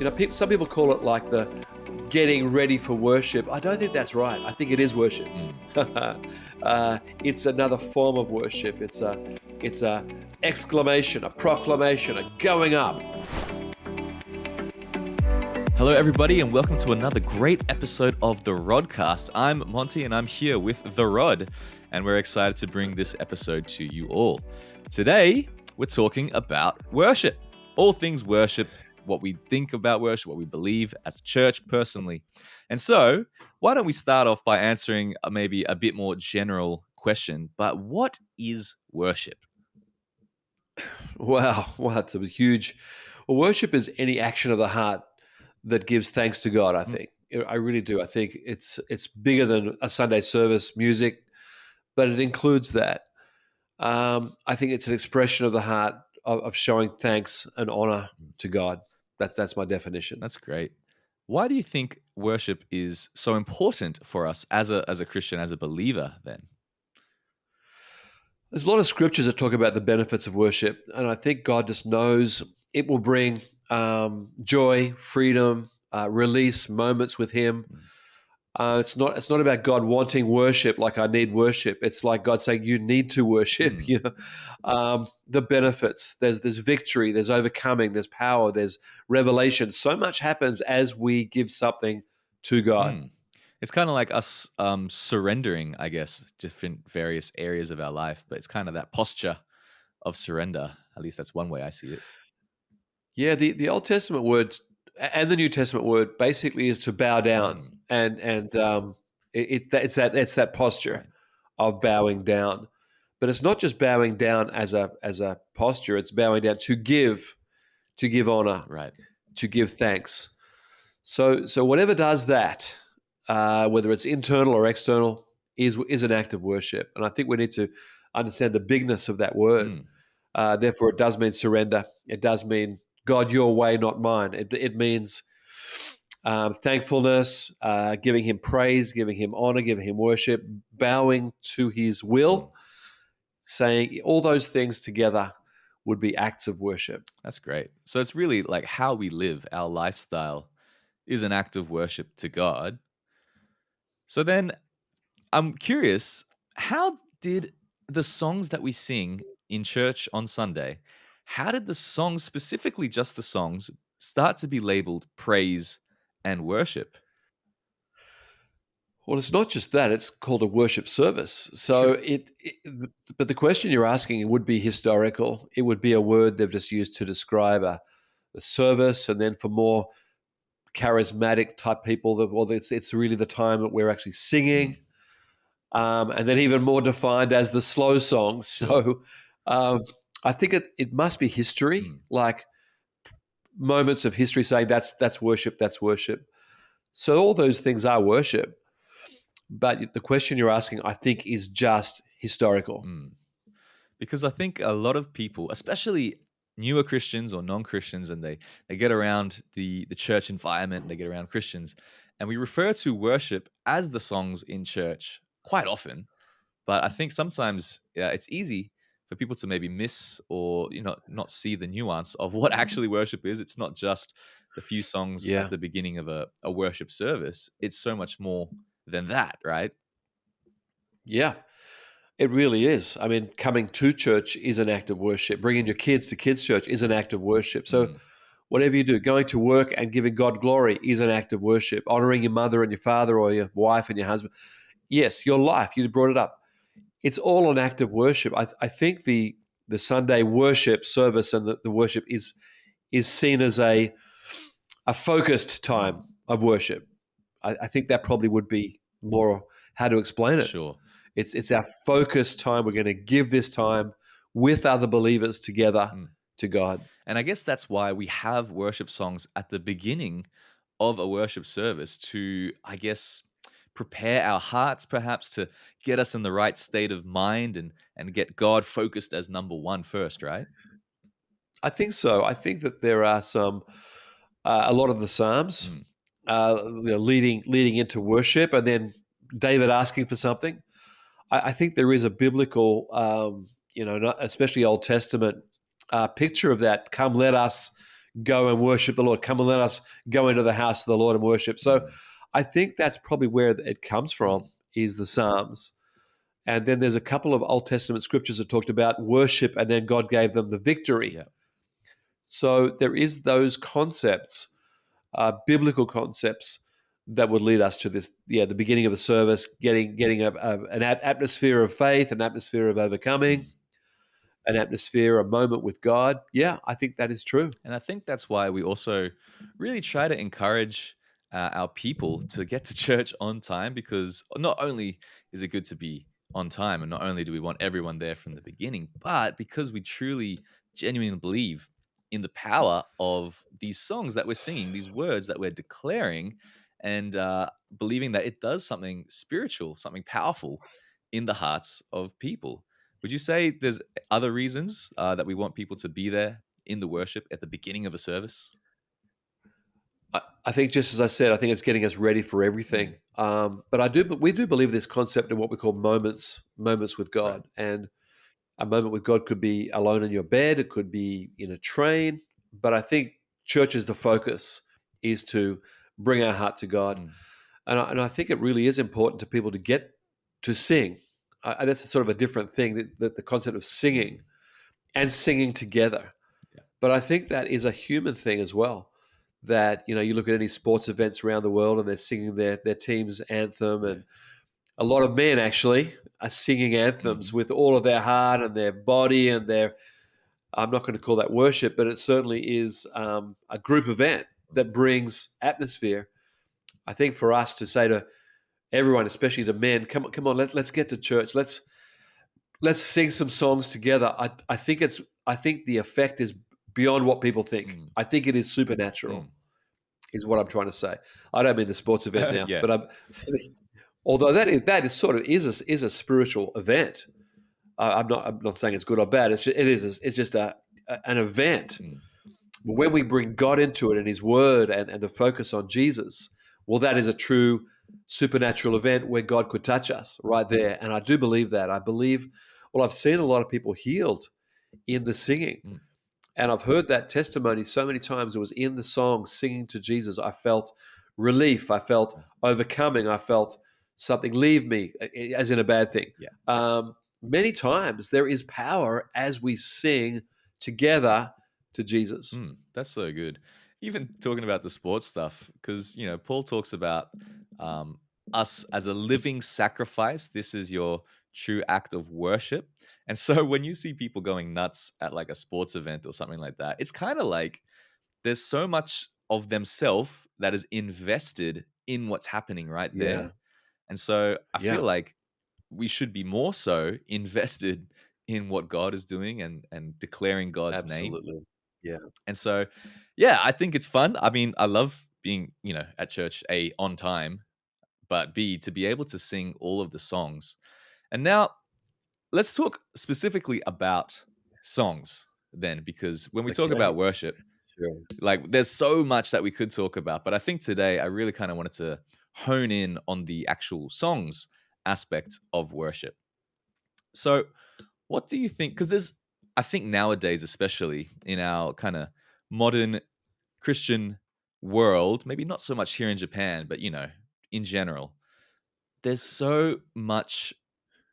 Some people call it like the getting ready for worship. I don't think that's right. I think it is worship. It's another form of worship. It's a exclamation, a proclamation, a going up. Hello, everybody, and welcome to another great episode of the Rodcast. I'm Monty, and I'm here with the Rod, and we're excited to bring this episode to you all. Today, we're talking about worship, all things worship, what we think about worship, what we believe as a church personally. And so, why don't we start off by answering maybe a bit more general question, but what is worship? Wow, that's a huge. Well, worship is any action of the heart that gives thanks to God, I think. I really do. I think it's bigger than a Sunday service music, but it includes that. I think it's an expression of the heart of showing thanks and honor to God. That's my definition. That's great. Why do you think worship is so important for us as a Christian, as a believer then? There's a lot of scriptures that talk about the benefits of worship, and I think God just knows it will bring joy, freedom, release, moments with Him. It's not about God wanting worship like I need worship. It's like God saying you need to worship. The benefits. There's victory. There's overcoming. There's power. There's revelation. So much happens as we give something to God. It's kind of like us surrendering, I guess, different various areas of our life. But it's kind of that posture of surrender. At least that's one way I see it. Yeah, the Old Testament word and the New Testament word basically is to bow down, and it's that posture of bowing down. But it's not just bowing down as a posture; it's bowing down to give honor, right? To give thanks. So whatever does that, whether it's internal or external, is an act of worship. And I think we need to understand the bigness of that word. Therefore, it does mean surrender. It does mean God, your way, not mine. It means thankfulness, giving Him praise, giving Him honor, giving Him worship, bowing to His will, saying all those things together would be acts of worship. That's great. So it's really like how we live, our lifestyle is an act of worship to God. So then I'm curious, how did the songs that we sing in church on Sunday, how did the songs, specifically just the songs, start to be labeled praise and worship? Well, it's not just that; it's called a worship service. So but the question you're asking would be historical. It would be a word they've just used to describe a service, and then for more charismatic type people, it's really the time that we're actually singing, and then even more defined as the slow songs. So I think it must be history, like moments of history saying that's worship, that's worship. So all those things are worship. But the question you're asking, I think, is just historical. Because I think a lot of people, especially newer Christians or non-Christians, and they get around the church environment, and they get around Christians, and we refer to worship as the songs in church quite often. But I think sometimes it's easy for people to maybe miss or not see the nuance of what actually worship is. It's not just the few songs at the beginning of a worship service. It's so much more than that, right? Yeah, it really is. I mean, coming to church is an act of worship. Bringing your kids to kids' church is an act of worship. So whatever you do, going to work and giving God glory is an act of worship. Honoring your mother and your father or your wife and your husband. Yes, your life, you brought it up. It's all an act of worship. I think the Sunday worship service and the worship is seen as a focused time of worship. I think that probably would be more how to explain it. Sure. It's our focused time. We're going to give this time with other believers together to God. And I guess that's why we have worship songs at the beginning of a worship service to, I guess, prepare our hearts perhaps to get us in the right state of mind and get God focused as number one first, right? I think so. I think that there are a lot of the Psalms leading into worship, and then David asking for something. I think there is a biblical, especially Old Testament picture of that. Come, let us go and worship the Lord. Come and let us go into the house of the Lord and worship. So I think that's probably where it comes from, is the Psalms. And then there's a couple of Old Testament scriptures that talked about worship, and then God gave them the victory. Yeah. So there is those concepts, biblical concepts, that would lead us to this, the beginning of the service, getting an atmosphere of faith, an atmosphere of overcoming, an atmosphere, a moment with God. Yeah, I think that is true. And I think that's why we also really try to encourage our people to get to church on time, because not only is it good to be on time, and not only do we want everyone there from the beginning, but because we truly, genuinely believe in the power of these songs that we're singing, these words that we're declaring, and believing that it does something spiritual, something powerful in the hearts of people. Would you say there's other reasons that we want people to be there in the worship at the beginning of a service? I think, just as I said, I think it's getting us ready for everything. But we do believe this concept of what we call moments with Right. God. And a moment with God could be alone in your bed, it could be in a train. But I think church is the focus, is to bring our heart to God. And I think it really is important to people to get to sing. That's sort of a different thing, the concept of singing and singing together. Yeah. But I think that is a human thing as well. That, you look at any sports events around the world and they're singing their team's anthem, and a lot of men actually are singing anthems with all of their heart and their body and their, I'm not going to call that worship, but it certainly is a group event that brings atmosphere. I think for us to say to everyone, especially to men, come on, let's get to church. Let's sing some songs together. I think the effect is beyond what people think. I think it is supernatural, is what I'm trying to say. I don't mean the sports event now, Yeah. but although that is sort of is a spiritual event. I'm not saying it's good or bad. It's just an event. But when we bring God into it and His Word and the focus on Jesus, well, that is a true supernatural event where God could touch us right there. And I do believe that. I've seen a lot of people healed in the singing. And I've heard that testimony so many times. It was in the song, singing to Jesus. I felt relief. I felt overcoming. I felt something leave me, as in a bad thing. Many times there is power as we sing together to Jesus. That's so good. Even talking about the sports stuff, because Paul talks about us as a living sacrifice. This is your true act of worship. And so when you see people going nuts at like a sports event or something like that, it's kind of like there's so much of themselves that is invested in what's happening right there. Yeah. And so I feel like we should be more so invested in what God is doing and declaring God's name. Absolutely. Yeah. And so, yeah, I think it's fun. I mean, I love being, at church, A, on time, but B, to be able to sing all of the songs. And now let's talk specifically about songs then, because when we talk Okay. about worship, Sure. like there's so much that we could talk about. But I think today I really kind of wanted to hone in on the actual songs aspect of worship. So, what do you think? Because I think nowadays, especially in our kind of modern Christian world, maybe not so much here in Japan, but in general, there's so much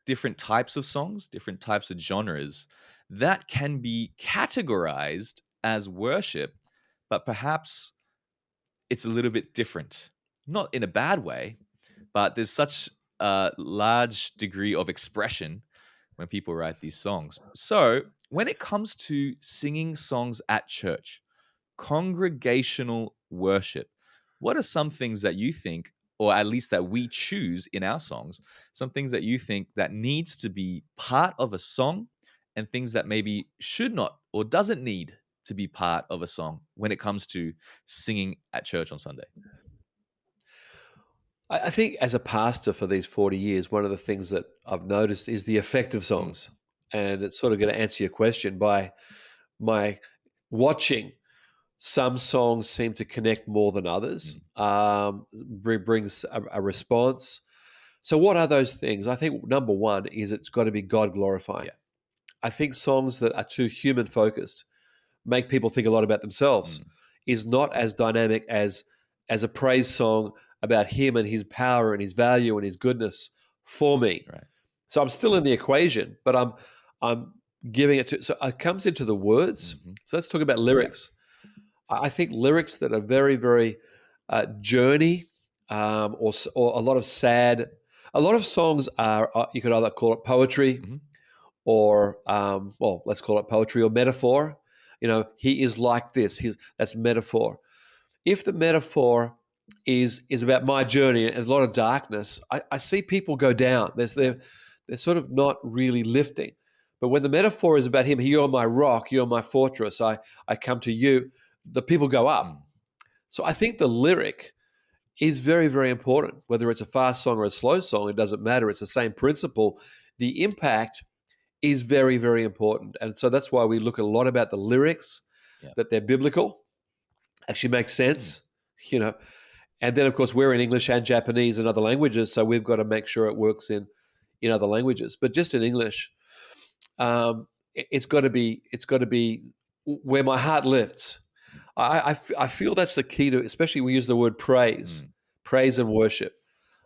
different types of songs, different types of genres that can be categorized as worship, but perhaps it's a little bit different. Not in a bad way, but there's such a large degree of expression when people write these songs. So, when it comes to singing songs at church, congregational worship, what are some things that you think, or at least that we choose in our songs, some things that you think that needs to be part of a song, and things that maybe should not or doesn't need to be part of a song when it comes to singing at church on Sunday? I think as a pastor for these 40 years, one of the things that I've noticed is the effect of songs. And it's sort of going to answer your question by my watching. Some songs seem to connect more than others, brings a response. So what are those things? I think number one is it's got to be God glorifying. Yeah. I think songs that are too human focused, make people think a lot about themselves, Mm. is not as dynamic as a praise song about him and his power and his value and his goodness for me. Right. So I'm still in the equation, but I'm giving it to. So it comes into the words. Mm-hmm. So let's talk about lyrics. I think lyrics that are very, very journey, or a lot of sad. A lot of songs are, you could either call it poetry, Mm-hmm. or well, let's call it poetry or metaphor. He is like this. That's metaphor. If the metaphor is about my journey and a lot of darkness, I see people go down. They're sort of not really lifting. But when the metaphor is about him, you're my rock, you're my fortress, I come to you, the people go up. Mm. So I think the lyric is very, very important. Whether it's a fast song or a slow song, it doesn't matter. It's the same principle. The impact is very, very important. And so that's why we look a lot about the lyrics, Yeah. that they're biblical, actually makes sense, you know. And then, of course, we're in English and Japanese and other languages, so we've got to make sure it works in other languages. But just in English, it's got to be where my heart lifts. I feel that's the key to, especially we use the word praise, praise and worship.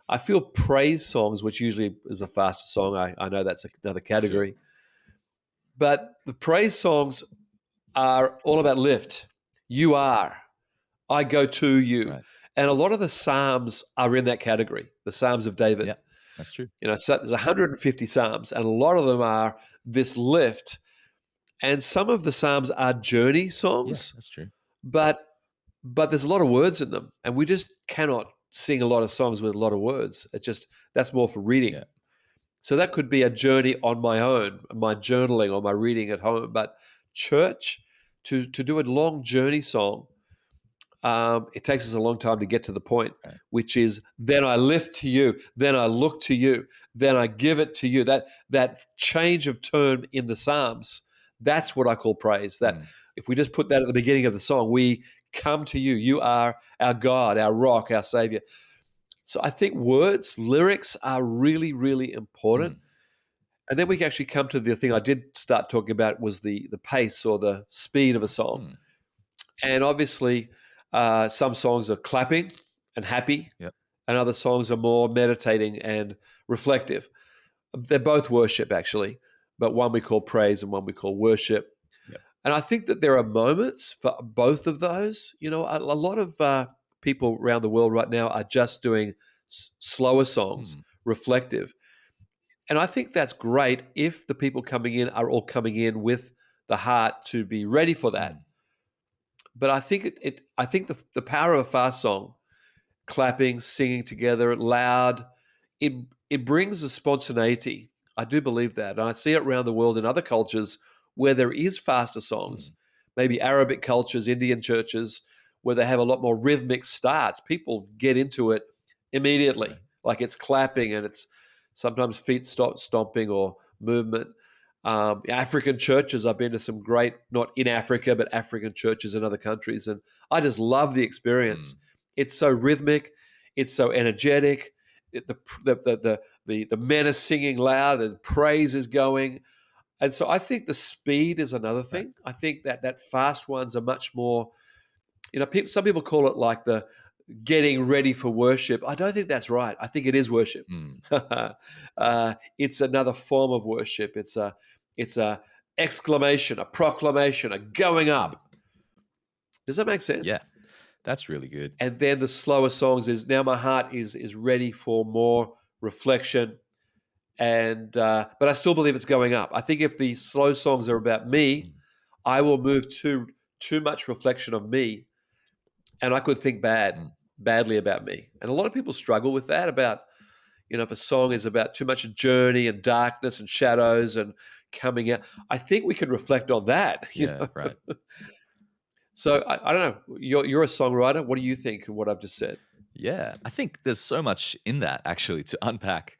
I feel praise songs, which usually is a faster song. I know that's another category. Sure. But the praise songs are all about lift. You are. I go to you. Right. And a lot of the Psalms are in that category, the Psalms of David. Yeah, that's true. So there's 150 Psalms, and a lot of them are this lift. And some of the Psalms are journey songs, Yeah, that's true. but there's a lot of words in them, and we just cannot sing a lot of songs with a lot of words. That's more for reading. Yeah. So that could be a journey on my own, my journaling or my reading at home. But church, to do a long journey song, it takes us a long time to get to the point, Right. which is, then I lift to you, then I look to you, then I give it to you. That change of tone in the Psalms, that's what I call praise. That if we just put that at the beginning of the song, we come to you. You are our God, our rock, our Savior. So I think words, lyrics are really, really important. And then we can actually come to the thing I did start talking about, was the pace or the speed of a song. And obviously, some songs are clapping and happy, Yep. and other songs are more meditating and reflective. They're both worship, actually, but one we call praise and one we call worship. Yep. And I think that there are moments for both of those. A lot of people around the world right now are just doing slower songs, reflective. And I think that's great if the people coming in are all coming in with the heart to be ready for that. But I think I think the power of a fast song, clapping, singing together, loud, it brings a spontaneity. I do believe that, and I see it around the world in other cultures where there is faster songs, maybe Arabic cultures, Indian churches, where they have a lot more rhythmic starts. People get into it immediately, like it's clapping, and it's sometimes feet stomping or movement. African churches, I've been to some great, not in Africa, but African churches in other countries, and I just love the experience. It's so rhythmic, it's so energetic. The men are singing loud, and praise is going, and so I think the speed is another thing. I think that fast ones are much more. Some people call it like the getting ready for worship. I don't think that's right. I think it is worship. It's another form of worship. It's a exclamation, a proclamation, a going up. Does that make sense? Yeah, that's really good. And then the slower songs is, now my heart is ready for more reflection, and but I still believe it's going up. I think if the slow songs are about me, I will move too much reflection of me, and I could think badly about me. And a lot of people struggle with that, about, if a song is about too much journey and darkness and shadows and coming out. I think we can reflect on that. Right. So I don't know. You're a songwriter. What do you think of what I've just said? Yeah, I think there's so much in that actually to unpack.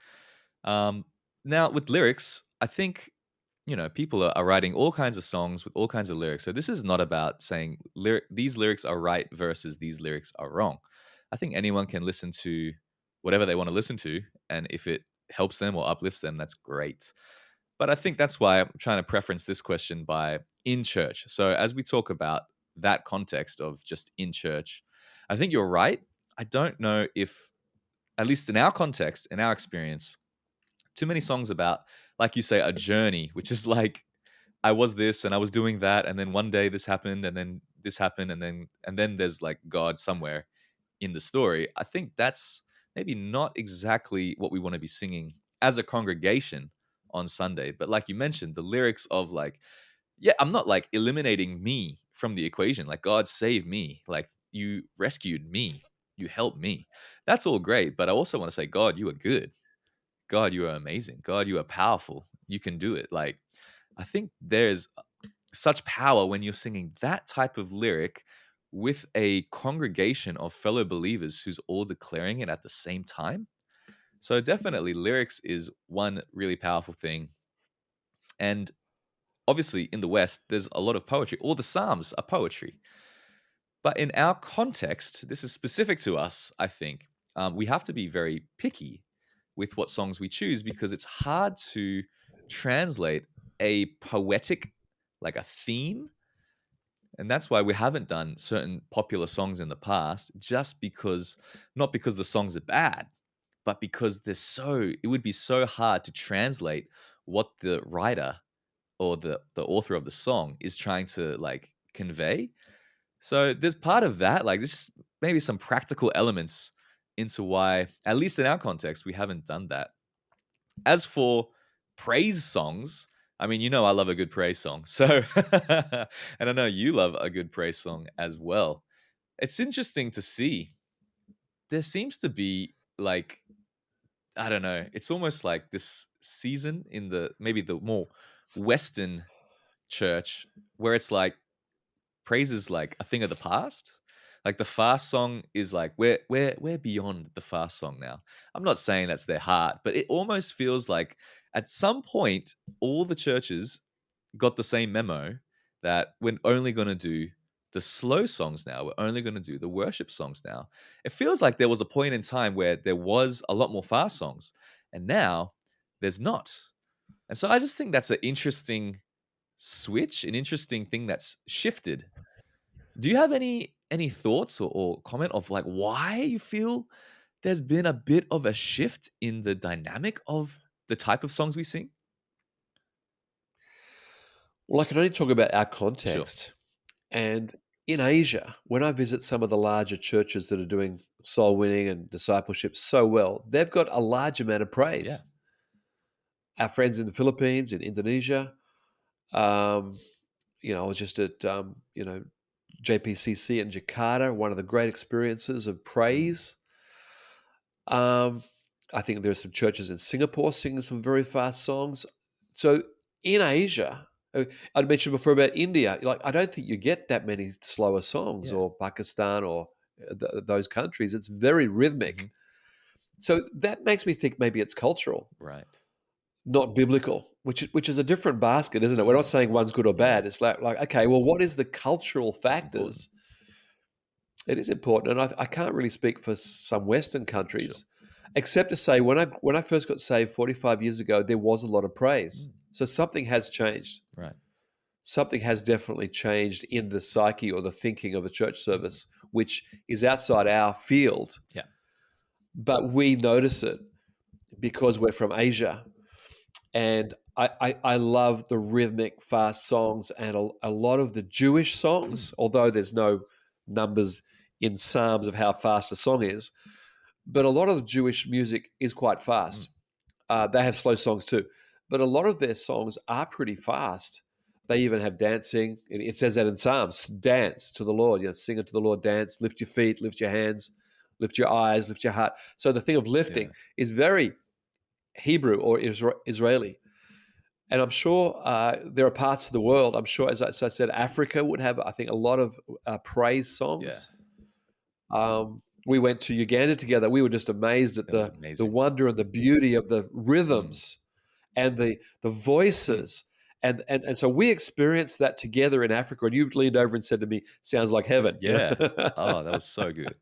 Now with lyrics, I think people are writing all kinds of songs with all kinds of lyrics. So this is not about saying these lyrics are right versus these lyrics are wrong. I think anyone can listen to whatever they want to listen to, and if it helps them or uplifts them, that's great. But I think that's why I'm trying to preference this question by in church. So as we talk about that context of just in church, I think you're right. I don't know if, at least in our context, in our experience, too many songs about, like you say, a journey, which is like, I was this and I was doing that, and then one day this happened, and then this happened, and then there's like God somewhere in the story. I think that's maybe not exactly what we want to be singing as a congregation on Sunday. But like you mentioned, the lyrics of like, yeah, I'm not like eliminating me from the equation. Like, God saved me, like you rescued me, you helped me. That's all great. But I also want to say, God, you are good. God, you are amazing. God, you are powerful. You can do it. Like, I think there's such power when you're singing that type of lyric with a congregation of fellow believers who's all declaring it at the same time. So definitely lyrics is one really powerful thing. And obviously in the West, there's a lot of poetry. All the Psalms are poetry. But in our context, this is specific to us, I think. We have to be very picky with what songs we choose because it's hard to translate a poetic, like a theme. And that's why we haven't done certain popular songs in the past, just because, not because the songs are bad, but because it would be so hard to translate what the writer or the author of the song is trying to like convey. So there's part of that, like there's just maybe some practical elements into why, at least in our context, we haven't done that. As for praise songs, I mean, I love a good praise song. So, and I know you love a good praise song as well. It's interesting to see. There seems to be like, I don't know, it's almost like this season in maybe the more Western church where it's like praise is like a thing of the past. Like the fast song is like we're beyond the fast song now. I'm not saying that's their heart, but it almost feels like at some point all the churches got the same memo that we're only going to do the slow songs now. We're only going to do the worship songs now. It feels like there was a point in time where there was a lot more fast songs, and now there's not. And so I just think that's an interesting switch, an interesting thing that's shifted. Do you have any thoughts or comment of like why you feel there's been a bit of a shift in the dynamic of the type of songs we sing? Well, I can only talk about our Sure. context. And in Asia, when I visit some of the larger churches that are doing soul winning and discipleship so well, they've got a large amount of Yeah. praise. Our friends in the Philippines, in Indonesia, um, I was just at, JPCC in Jakarta, one of the great experiences of praise. Um, I think there are some churches in Singapore singing some very fast songs. So in Asia, I'd mentioned before about India. Like, I don't think you get that many slower songs, Yeah. or Pakistan, or those countries. It's very rhythmic. Mhm. So that makes me think maybe it's cultural, Right. not biblical, which is a different basket, isn't it? We're not saying one's good or Yeah. bad. It's like okay, well, what is the cultural That's important. factors? It is important, and I can't really speak for some Western Sure. countries, except to say when I first got saved 45 years ago, there was a lot of praise. Mm. So something has changed. Right. Something has definitely changed in the psyche or the thinking of the church Mhm. service, which is outside our field, Yeah. but we notice it because we're from Asia. And I love the rhythmic, fast songs, and a lot of the Jewish Mm. songs, although there's no numbers in Psalms of how fast a song is. But a lot of Jewish music is quite Mm. fast. They have slow songs too, but a lot of their songs are pretty fast. They even have dancing. It says that in Psalms: dance to the Lord. Sing unto the Lord, dance, lift your feet, lift your hands, lift your eyes, lift your heart. So the thing of lifting Yeah. is very Hebrew or Israeli. And I'm sure there are parts of the world. I'm sure, as I said, Africa would have, I think, a lot of praise Yeah. songs. We went to Uganda together. We were just amazed at That was the amazing. wonder and the beauty of the Mm. rhythms and the Mm. voices. And so we experienced that together in Africa. And you leaned over and said to me, "Sounds like heaven." Yeah. Oh, that was so good.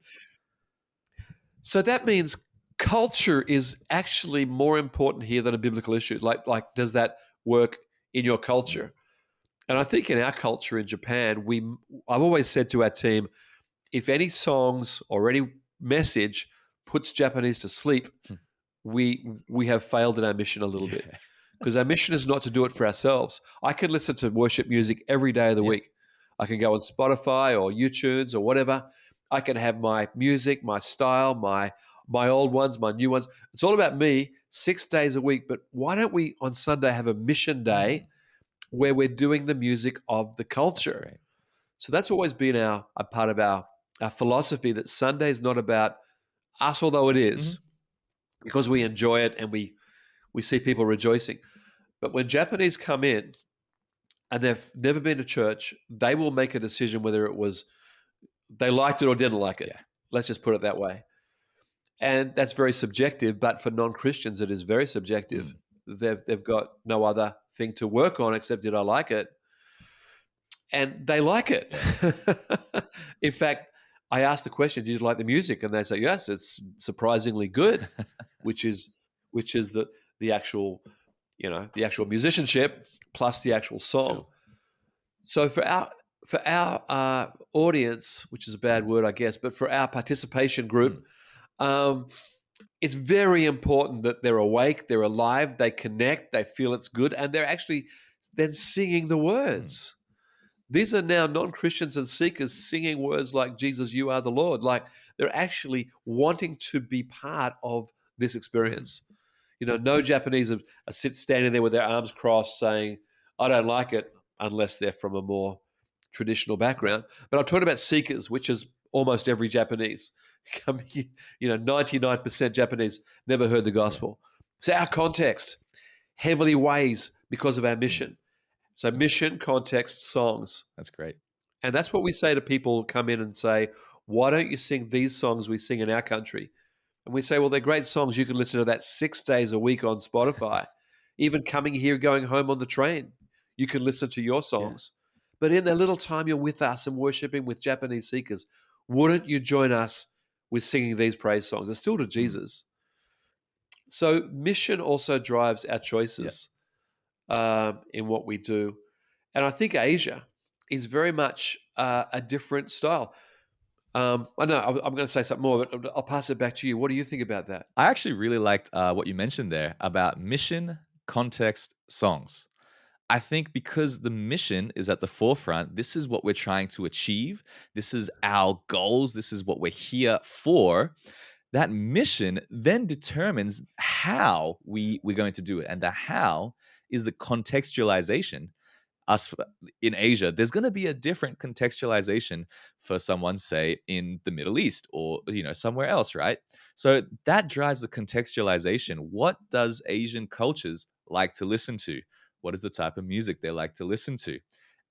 So that means culture is actually more important here than a biblical issue. Like does that work in your culture. And I think in our culture in Japan, I've always said to our team, if any songs or any message puts Japanese to sleep, we have failed in our mission a little bit. Because our mission is not to do it for ourselves. I can listen to worship music every day of the week. I can go on Spotify or YouTunes or whatever. I can have my music, my style, my old ones, my new ones. It's all about me 6 days a week. But why don't we on Sunday have a mission day where we're doing the music of the culture? So that's always been a part of our philosophy, that Sunday is not about us, although it is, because we enjoy it and we see people rejoicing. But when Japanese come in and they've never been to church, they will make a decision whether it was they liked it or didn't like it. Let's just put it that way. And that's very subjective, but for non-Christians, it is very subjective. They've got no other thing to work on except, did I like it? And they like it. In fact, I asked the question, did you like the music? And they say, yes, it's surprisingly good, which is the actual, the actual musicianship plus the actual song. So for our audience, which is a bad word, I guess, but for our participation group, it's very important that they're awake, they're alive, they connect, they feel it's good, and they're actually then singing the words. These are now non-Christians and seekers singing words like, Jesus, you are the Lord. Like, they're actually wanting to be part of this experience. No Japanese are standing there with their arms crossed saying, I don't like it, unless they're from a more traditional background. But I'm talking about seekers, which is almost every Japanese. 99% Japanese never heard the gospel. So our context heavily weighs because of our mission. So mission, context, songs. That's great. And that's what we say to people who come in and say, why don't you sing these songs we sing in our country? And we say, well, they're great songs. You can listen to that 6 days a week on Spotify. Even coming here, going home on the train, you can listen to your songs. But in the little time you're with us and worshiping with Japanese seekers, wouldn't you join us with singing these praise songs? It's still to Jesus. So mission also drives our choices in what we do. And I think Asia is very much a different style. I know I'm going to say something more, but I'll pass it back to you. What do you think about that? I actually really liked what you mentioned there about mission, context, songs. I think because the mission is at the forefront, this is what we're trying to achieve. This is our goals. This is what we're here for. That mission then determines how we're going to do it. And the how is the contextualization. Us in Asia, there's going to be a different contextualization for someone, say, in the Middle East or somewhere else, right? So that drives the contextualization. What does Asian cultures like to listen to? What is the type of music they like to listen to?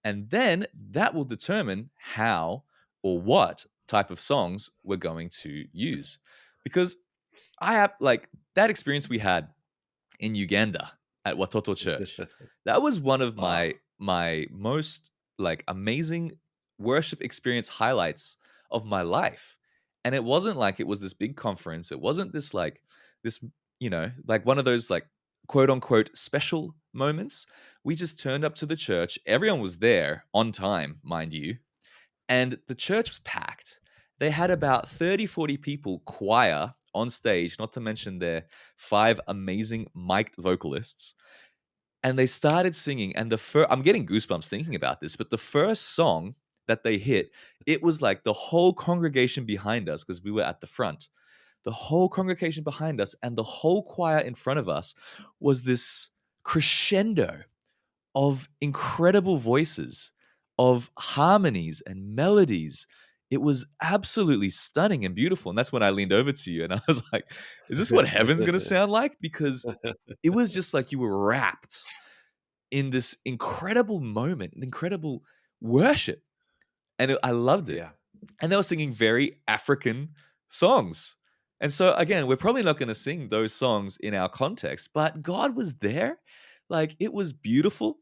And then that will determine how or what type of songs we're going to use. Because I have that experience we had in Uganda at Watoto Church. That was one of my most amazing worship experience highlights of my life. And it wasn't like it was this big conference. It wasn't this one of those quote unquote special moments. We just turned up to the church. Everyone was there on time, mind you. And the church was packed. They had about 30, 40 people choir on stage, not to mention their 5 amazing mic'd vocalists. And they started singing, and I'm getting goosebumps thinking about this, but the first song that they hit, it was like the whole congregation behind us, because we were at the front, the whole congregation behind us and the whole choir in front of us was this crescendo of incredible voices, of harmonies and melodies. It was absolutely stunning and beautiful. And that's when I leaned over to you and I was like, is this what heaven's going to sound like? Because it was just like you were wrapped in this incredible moment, incredible worship. And I loved it. Yeah. And they were singing very African songs. And so, again, we're probably not going to sing those songs in our context, but God was there. It was beautiful.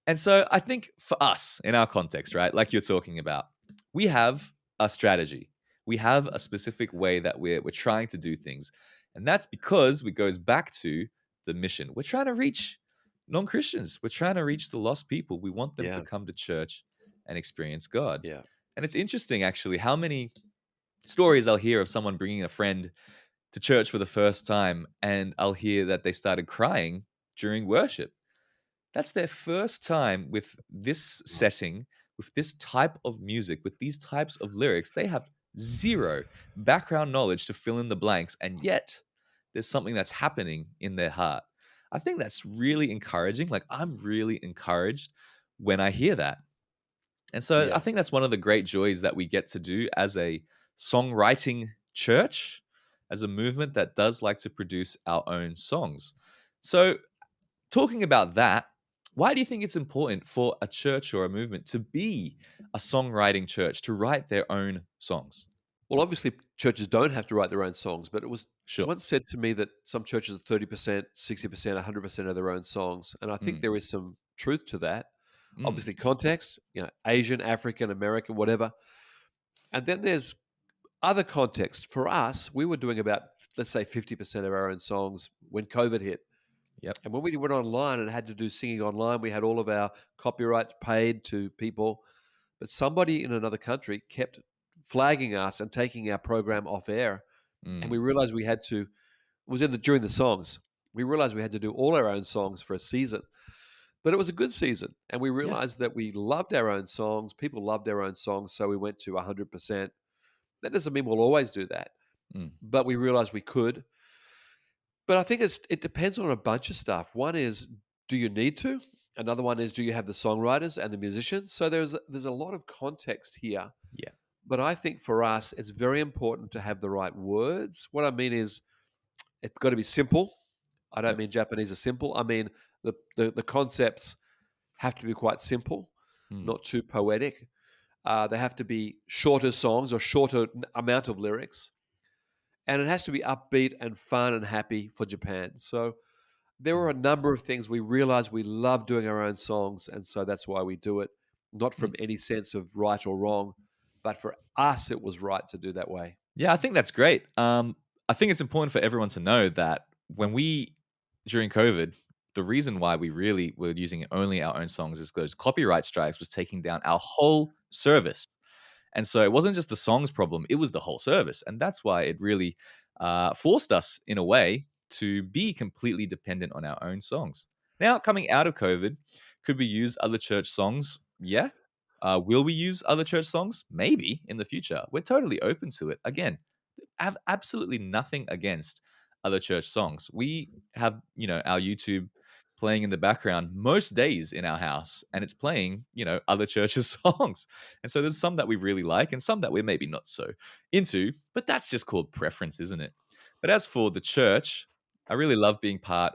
And so I think for us in our context, right, like you're talking about, we have a strategy. We have a specific way that we're trying to do things. And that's because it goes back to the mission. We're trying to reach non-Christians. We're trying to reach the lost people. We want them to Yeah. come to church and experience God. Yeah. And it's interesting, actually, how many stories I'll hear of someone bringing a friend to church for the first time, and I'll hear that they started crying during worship. That's their first time with this setting, with this type of music, with these types of lyrics. They have zero background knowledge to fill in the blanks, and yet there's something that's happening in their heart. I think that's really encouraging. Like, I'm really encouraged when I hear that. And so I Yeah. think that's one of the great joys that we get to do as a songwriting church, as a movement that does like to produce our own songs. So, talking about that, why do you think it's important for a church or a movement to be a songwriting church, to write their own songs? Well, obviously, churches don't have to write their own songs, but it was Sure. once said to me that some churches are 30%, 60%, 100% of their own songs. And I think Mm, there is some truth to that. mm, Obviously, context, Asian, African, American, whatever. And then there's other context. For us, we were doing about, let's say, 50% of our own songs when COVID hit. yep. And when we went online and had to do singing online, we had all of our copyrights paid to people. But somebody in another country kept flagging us and taking our program off air. And we Mm, realized we had to, it was during the songs. We realized we had to do all our own songs for a season. But it was a good season. And we yeah. realized that we loved our own songs. People loved our own songs. So we went to 100%. That doesn't mean we'll always do that. Mm, But we realized we could. But I think it depends on a bunch of stuff. One is, do you need to? Another one is, do you have the songwriters and the musicians? So there's a lot of context here. yeah. But I think for us, it's very important to have the right words. What I mean is, it's got to be simple. I don't Yep. mean Japanese are simple. I mean the concepts have to be quite simple, Mm, not too poetic. They have to be shorter songs or shorter amount of lyrics, and it has to be upbeat and fun and happy for Japan. So there were mm, a number of things we realized we love doing our own songs, and so that's why we do it. Not mm. from any sense of right or wrong, but for us, it was right to do that way. Yeah, I think that's great. I think it's important for everyone to know that during COVID, the reason why we really were using only our own songs is because copyright strikes was taking down our whole service. And so it wasn't just the songs problem, it was the whole service. And that's why it really forced us, in a way, to be completely dependent on our own songs. Now, coming out of COVID, could we use other church songs? Yeah. Will we use other church songs? Maybe in the future. We're totally open to it. Again, have absolutely nothing against other church songs. We have, our YouTube playing in the background most days in our house, and it's playing, other churches' songs. And so there's some that we really like and some that we're maybe not so into, but that's just called preference, isn't it? But as for the church, I really love being part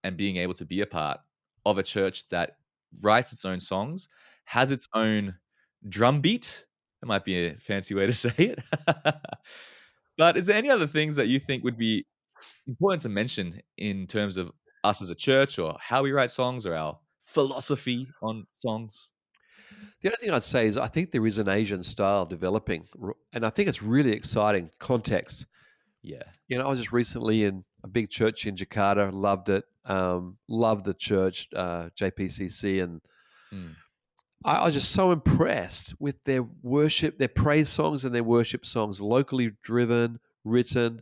and being able to be a part of a church that writes its own songs, has its own drum beat. That might be a fancy way to say it. But is there any other things that you think would be important to mention in terms of us as a church, or how we write songs, or our philosophy on songs? The only thing I'd say is I think there is an Asian style developing, and I think it's really exciting. Context. Yeah. I was just recently in a big church in Jakarta, loved it, loved the church, JPCC, and Mm, I was just so impressed with their worship, their praise songs and their worship songs, locally driven, written,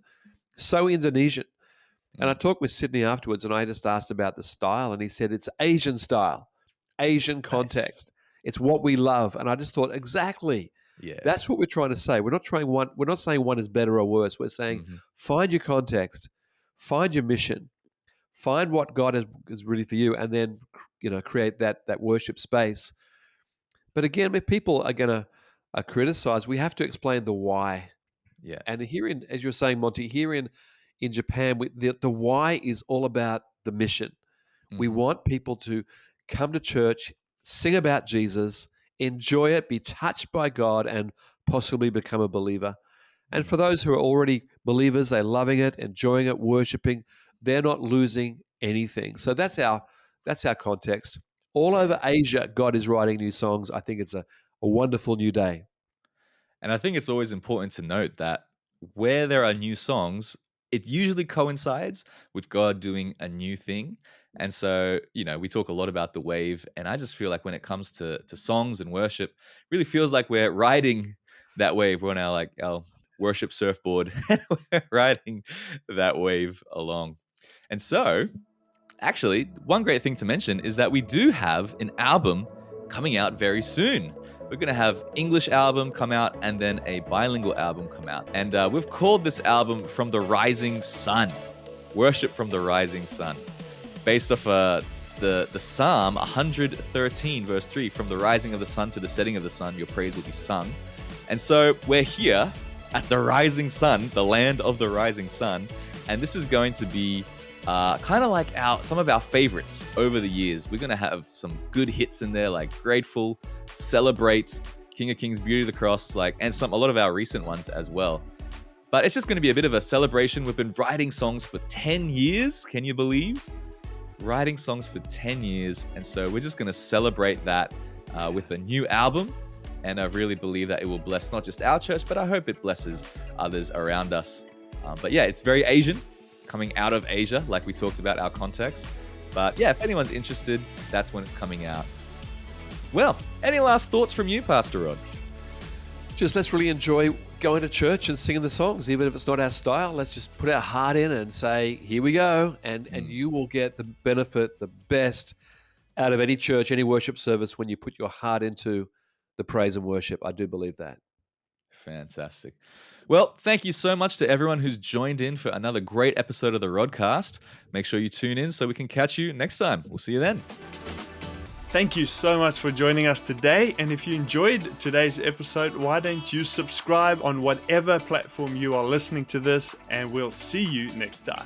so Indonesian. And I mm. talked with Sydney afterwards, and I just asked about the style, and he said it's Asian style, Asian Nice. context. It's what we love, and I just thought exactly. Yeah. That's what we're trying to say. We're not trying one. We're not saying one is better or worse. We're saying Mhm. find your context, find your mission, find what God is really for you, and then create that worship space. But again, if people are going to criticize, we have to explain the why. Yeah. And here in, as you're saying, Monty, here in Japan, the why is all about the mission. We Mhm. want people to come to church, sing about Jesus, enjoy it, be touched by God, and possibly become a believer. And Mm. for those who are already believers, they're loving it, enjoying it, worshiping. They're not losing anything. So that's our context. All Yeah. over Asia, God is writing new songs. I think it's a wonderful new day. And I think it's always important to note that where there are new songs, it usually coincides with God doing a new thing. And so, we talk a lot about the wave, and I just feel like when it comes to songs and worship, it really feels like we're riding that wave. We're on our worship surfboard, and we're riding that wave along. And so, actually, one great thing to mention is that we do have an album coming out very soon. We're going to have English album come out and then a bilingual album come out. And we've called this album From the Rising Sun, Worship from the Rising Sun, based off the Psalm 113, verse 3, from the rising of the sun to the setting of the sun, your praise will be sung. And so we're here at the rising sun, the land of the rising sun, and this is going to be kind of like some of our favorites over the years. We're going to have some good hits in there, like Grateful, Celebrate, King of Kings, Beauty of the Cross, and a lot of our recent ones as well. But it's just going to be a bit of a celebration. We've been writing songs for 10 years. Can you believe? Writing songs for 10 years. And so we're just going to celebrate that with a new album. And I really believe that it will bless not just our church, but I hope it blesses others around us. But yeah, it's very Asian, coming out of Asia, like we talked about our context. But yeah, if anyone's interested, that's when it's coming out. Well, any last thoughts from you, Pastor Rod? Just let's really enjoy going to church and singing the songs, even if it's not our style. Let's just put our heart in and say, here we go. And you will get the benefit, the best out of any church, any worship service when you put your heart into the praise and worship. I do believe that. Fantastic. Well, thank you so much to everyone who's joined in for another great episode of the Rodcast. Make sure you tune in so we can catch you next time. We'll see you then. Thank you so much for joining us today. And if you enjoyed today's episode, why don't you subscribe on whatever platform you are listening to this, and we'll see you next time.